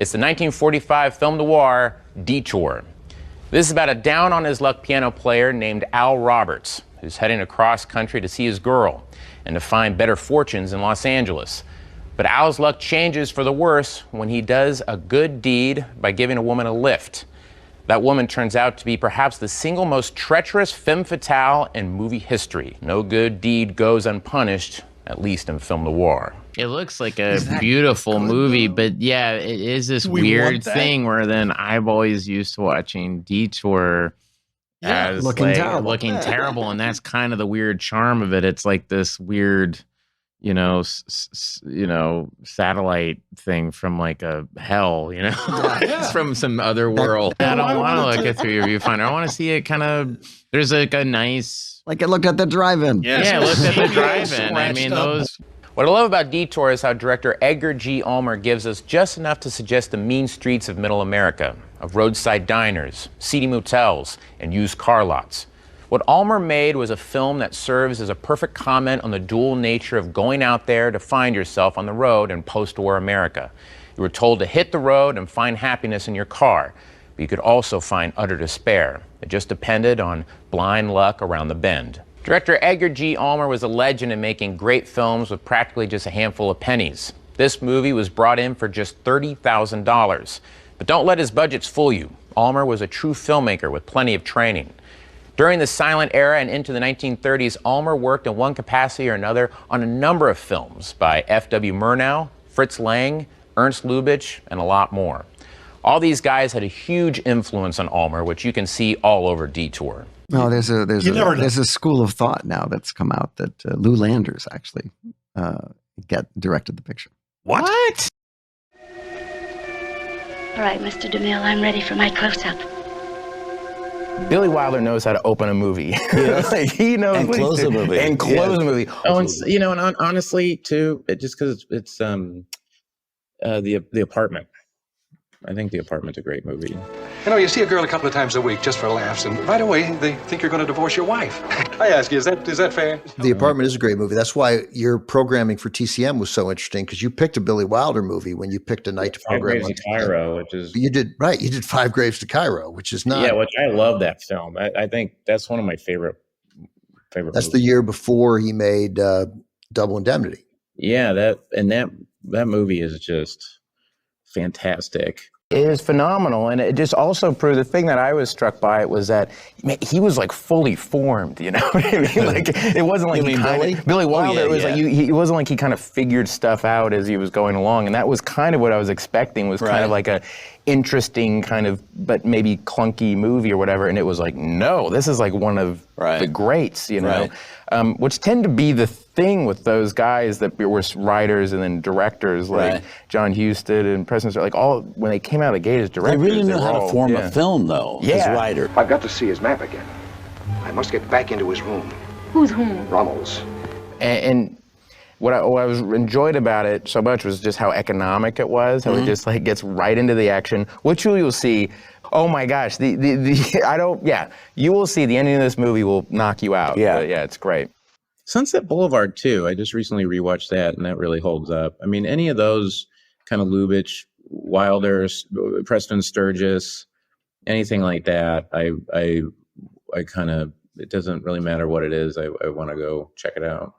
It's the 1945 film noir, Detour. This is about a down-on-his-luck piano player named Al Roberts, who's heading across country to see his girl and to find better fortunes in Los Angeles. But Al's luck changes for the worse when he does a good deed by giving a woman a lift. That woman turns out to be perhaps the single most treacherous femme fatale in movie history. No good deed goes unpunished, at least in film noir. It looks like a beautiful movie, but yeah, it is this weird thing where then I've always used to watching Detour as looking terrible, and that's kind of the weird charm of it. It's like this weird, satellite thing from like a hell, it's from some other world. I don't want to look it through your viewfinder. I want to see it kind of. There's like a nice, like it looked at the drive-in. Yeah, looked at the drive-in. I mean, those. What I love about Detour is how director Edgar G. Ulmer gives us just enough to suggest the mean streets of middle America, of roadside diners, seedy motels, and used car lots. What Ulmer made was a film that serves as a perfect comment on the dual nature of going out there to find yourself on the road in post-war America. You were told to hit the road and find happiness in your car, but you could also find utter despair. It just depended on blind luck around the bend. Director Edgar G. Ulmer was a legend in making great films with practically just a handful of pennies. This movie was brought in for just $30,000. But don't let his budgets fool you. Ulmer was a true filmmaker with plenty of training. During the silent era and into the 1930s, Ulmer worked in one capacity or another on a number of films by F.W. Murnau, Fritz Lang, Ernst Lubitsch, and a lot more. All these guys had a huge influence on Ulmer, which you can see all over Detour. No, there's a school of thought now that's come out that Lou Landers actually directed the picture. What? All right, Mr. DeMille, I'm ready for my close-up. Billy Wilder knows how to open a movie. Yeah. Like, he knows and close a movie. And close a movie. Oh, and and honestly, too, just because it's the Apartment. I think The Apartment's a great movie. You see a girl a couple of times a week just for laughs, and right away they think you're going to divorce your wife. I ask you, is that fair? The Apartment is a great movie. That's why your programming for TCM was so interesting, because you picked a Billy Wilder movie when you picked a night to program. Five Graves to Cairo, which is you did right. You did Five Graves to Cairo, which is not. Yeah, which I love that film. I think that's one of my favorite. That's movies. the year before he made Double Indemnity. Yeah, that movie is just fantastic. It is phenomenal, and it just also proved the thing that I was struck by was that he was like fully formed. You know what I mean? Like it wasn't like Billy Wilder. It was like he wasn't like he kind of figured stuff out as he was going along, and that was kind of what I was expecting. Was kind of like a interesting kind of, but maybe clunky movie or whatever. And it was like, no, this is like one of the greats. Which tend to be the thing with those guys that were writers and then directors like John Huston and President, like all when they came out of the gate as directors. They really know how to form a film, though, as writer. I've got to see his map again. I must get back into his room. Who's whom? Rommel's. And what I was enjoyed about it so much was just how economic it was, how it just like gets right into the action, which you'll see. Oh my gosh, you will see the ending of this movie will knock you out. Yeah, it's great. Sunset Boulevard too. I just recently rewatched that, and that really holds up. I mean, any of those kind of Lubitsch, Wilder, Preston Sturgis, anything like that. I kind of, it doesn't really matter what it is. I want to go check it out.